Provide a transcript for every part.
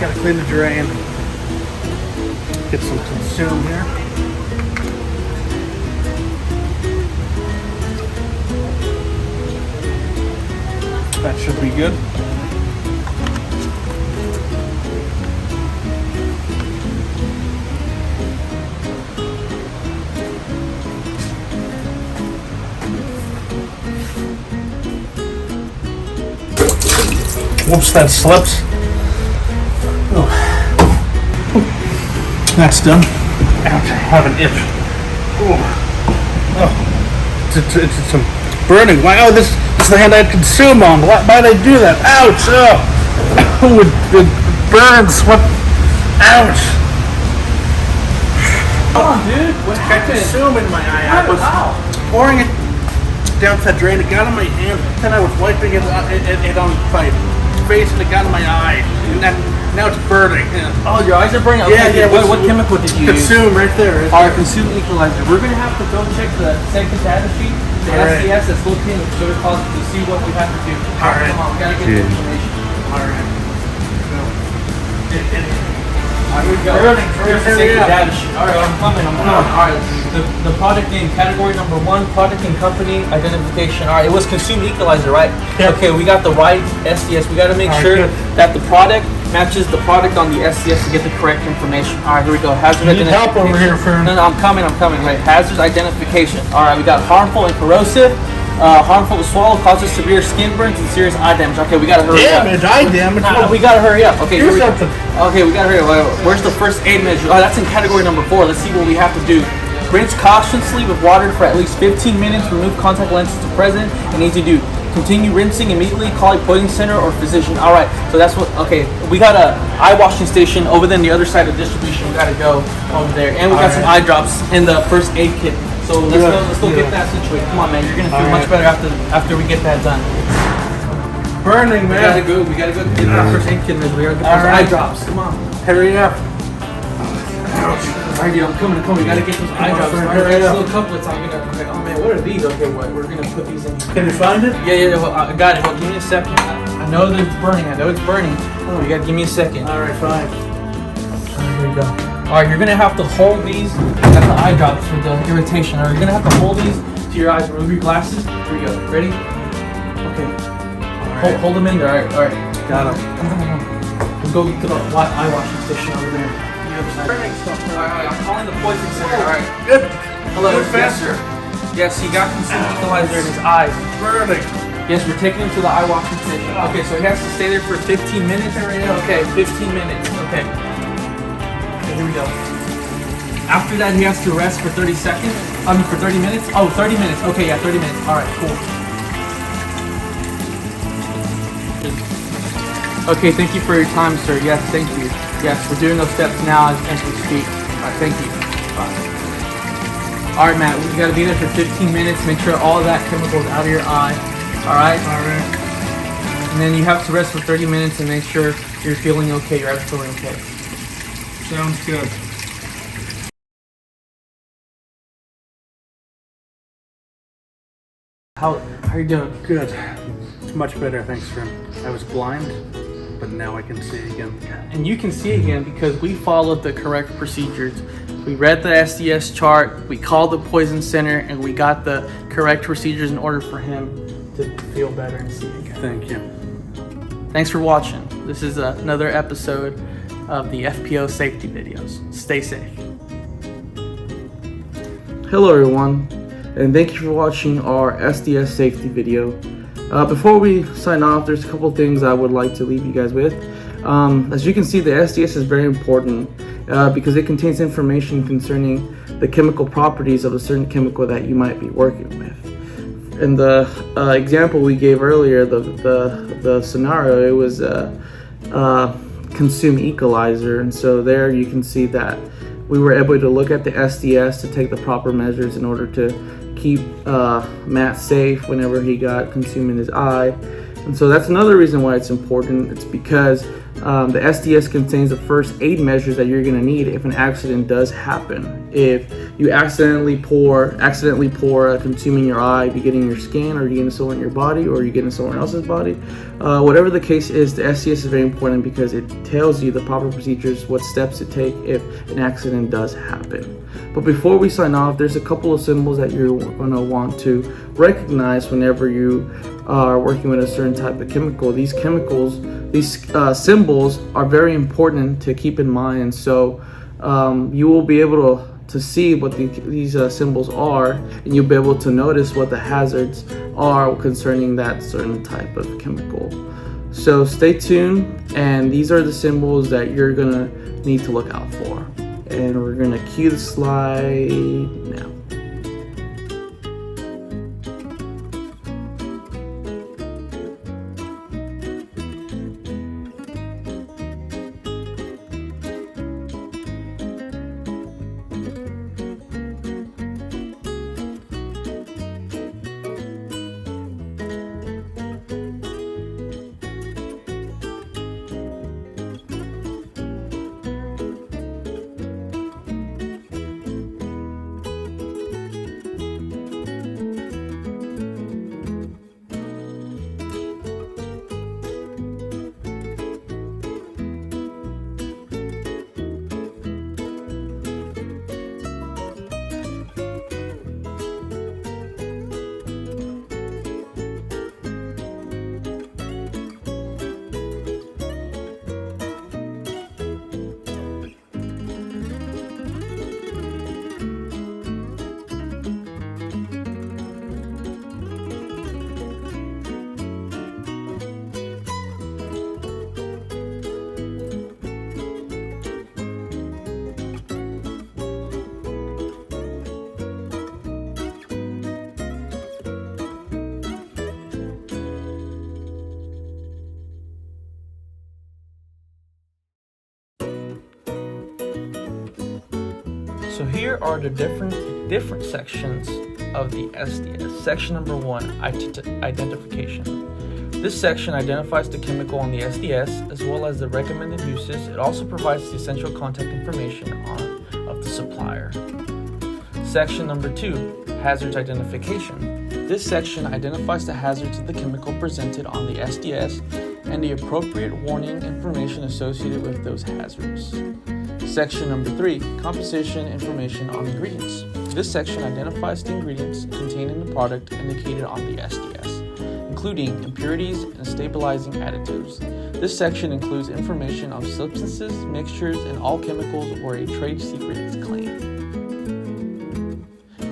Gotta clean the drain. Get some consume here. That should be good. Whoops, that slipped. Oh. That's done. Ouch, I have an itch. Oh. It's some burning. Wow, this is the hand I had consume on. Why did I do that? Ouch! Oh, it burns. What? Ouch! Come on, dude. What happened? Consume in my eye. I was pouring it down to that drain. It got in my hand. Then I was wiping it on my face, and it got in my eye. And then now it's burning. Yeah. Oh, your eyes are burning. Okay, Yeah. What chemical did you use? Consume right there. Our consume equalizer. We're gonna have to go check the second data sheet, the SDS that's located in the sugar closet to see what we have to do. All right. Come on, we gotta get the information. All right. Here we go. Here's the second data sheet. All right, I'm coming. All right, the product name, category number 1, product and company identification. All right, it was consume equalizer, right? Yep. Okay, we got the right SDS. We got to make sure that the product matches the product on the SDS to get the correct information. All right, here we go. Hazard Need help over here, Fern. No, I'm coming. Right, hazard identification. All right, we got harmful and corrosive. Harmful to swallow, causes severe skin burns and serious eye damage. Okay, we gotta hurry up. Eye damage. We gotta hurry up. Okay, Do something. Okay, we gotta hurry up. Where's the first aid measure? Oh, that's in category number 4. Let's see what we have to do. Rinse cautiously with water for at least 15 minutes. Remove contact lenses to present and easy to do. Continue rinsing immediately. Call a poison center or physician. All right, so that's what. Okay, we got a eye washing station over there on the other side of distribution. We gotta go over there, and we got some eye drops in the first aid kit. So let's go get that situated. Come on, man. You're gonna feel much better after we get that done. Burning, man. We gotta go get that first aid kit. We gotta get those eye drops. Come on. Hurry up. Alright, I'm coming. We gotta get those eye drops. Alright, little couplets. I'm gonna. Oh man, what are these? Okay, we're gonna put these in. Can you find it? Yeah. Well, I got it. Well, give me a second. I know that it's burning. Oh, you gotta give me a second. All right, fine. Here we go. Alright, you're gonna have to hold these. That's the eye drops for the irritation. Alright, you're gonna have to hold these to your eyes. Remove your glasses. Here we go. Ready? Okay. Right. Hold them in there. Alright. Got them. We'll go to the eye washing station over there. Alright, I'm calling the poison center. Alright. Good. Hello. Good faster. Yes, he got consumed equalizer in his eyes. Burning. Yes, we're taking him to the eye washing station. Okay, so he has to stay there for 15 minutes. Okay, 15 minutes. Okay. Here we go. After that, he has to rest for 30 seconds. For 30 minutes. Oh, 30 minutes. Okay, yeah, 30 minutes. All right, cool. Okay, thank you for your time, sir. Yes, thank you. Yes, we're doing those steps now as we speak. All right, thank you. Bye. All right, Matt, we got to be there for 15 minutes. Make sure all of that chemical is out of your eye. All right? All right. And then you have to rest for 30 minutes and make sure you're feeling okay. You're absolutely okay. Sounds good. How are you doing? Good. It's much better, thanks, friend. I was blind, but now I can see again. And you can see again because we followed the correct procedures. We read the SDS chart, we called the poison center, and we got the correct procedures in order for him to feel better and see again. Thank you. Thanks for watching. This is another episode of the FPO safety videos. Stay safe. Hello everyone, and thank you for watching our SDS safety video. Before we sign off, there's a couple things I would like to leave you guys with. As you can see, the SDS is very important because it contains information concerning the chemical properties of a certain chemical that you might be working with. In the example we gave earlier, the scenario, it was consume equalizer, and so there you can see that we were able to look at the SDS to take the proper measures in order to keep Matt safe whenever he got consumed in his eye. And so that's another reason why it's important. It's because The SDS contains the first aid measures that you're going to need if an accident does happen. If you accidentally pour a consume in your eye, you get in your skin, or you get in someone in your body, or you get in someone else's body, whatever the case is, the SDS is very important because it tells you the proper procedures, what steps to take if an accident does happen. But before we sign off, there's a couple of symbols that you're going to want to recognize whenever you are working with a certain type of chemical. These symbols are very important to keep in mind. So you will be able to see what these symbols are, and you'll be able to notice what the hazards are concerning that certain type of chemical. So stay tuned, and these are the symbols that you're gonna need to look out for. And we're gonna cue the slide now. So here are the different sections of the SDS. Section number 1, identification. This section identifies the chemical on the SDS as well as the recommended uses. It also provides the essential contact information of the supplier. Section number 2, hazards identification. This section identifies the hazards of the chemical presented on the SDS and the appropriate warning information associated with those hazards. Section number 3, composition information on ingredients. This section identifies the ingredients contained in the product indicated on the SDS, including impurities and stabilizing additives. This section includes information on substances, mixtures, and all chemicals where a trade secret is claimed.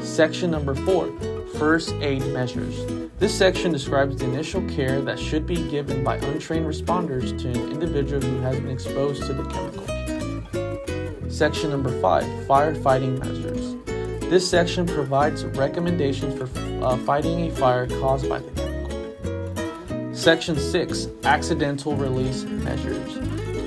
Section number 4, first aid measures. This section describes the initial care that should be given by untrained responders to an individual who has been exposed to the chemical. Section number 5, firefighting measures. This section provides recommendations for fighting a fire caused by the chemical. Section 6, accidental release measures.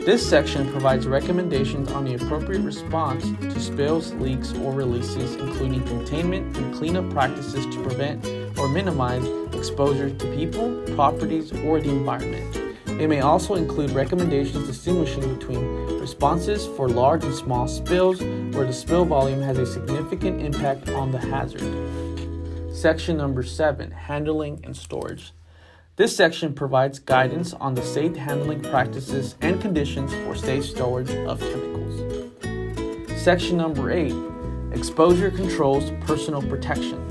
This section provides recommendations on the appropriate response to spills, leaks, or releases, including containment and cleanup practices to prevent or minimize exposure to people, properties, or the environment. It may also include recommendations distinguishing between responses for large and small spills, where the spill volume has a significant impact on the hazard. Section number 7, handling and storage. This section provides guidance on the safe handling practices and conditions for safe storage of chemicals. Section number 8, exposure controls, personal protection.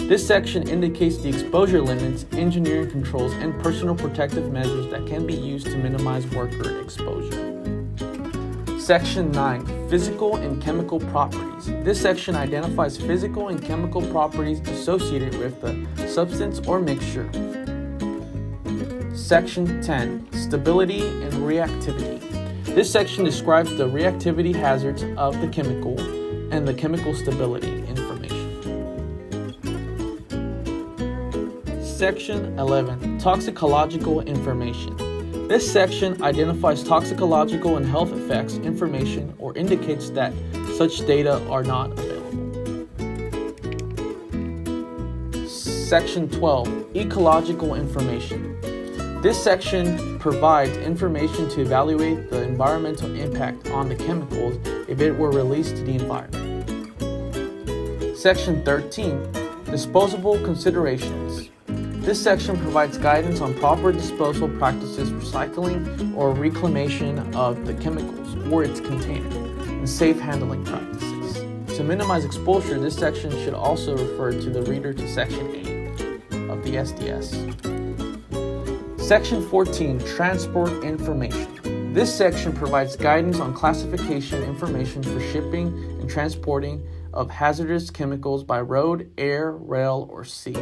This section indicates the exposure limits, engineering controls, and personal protective measures that can be used to minimize worker exposure. Section 9, physical and chemical properties. This section identifies physical and chemical properties associated with the substance or mixture. Section 10, stability and reactivity. This section describes the reactivity hazards of the chemical and the chemical stability information. Section 11, toxicological information. This section identifies toxicological and health effects information or indicates that such data are not available. Section 12, ecological information. This section provides information to evaluate the environmental impact on the chemicals if it were released to the environment. Section 13, Disposable Considerations. This section provides guidance on proper disposal practices, recycling or reclamation of the chemicals or its container, and safe handling practices. To minimize exposure, this section should also refer to the reader to Section 8 of the SDS. Section 14, Transport Information. This section provides guidance on classification information for shipping and transporting of hazardous chemicals by road, air, rail, or sea.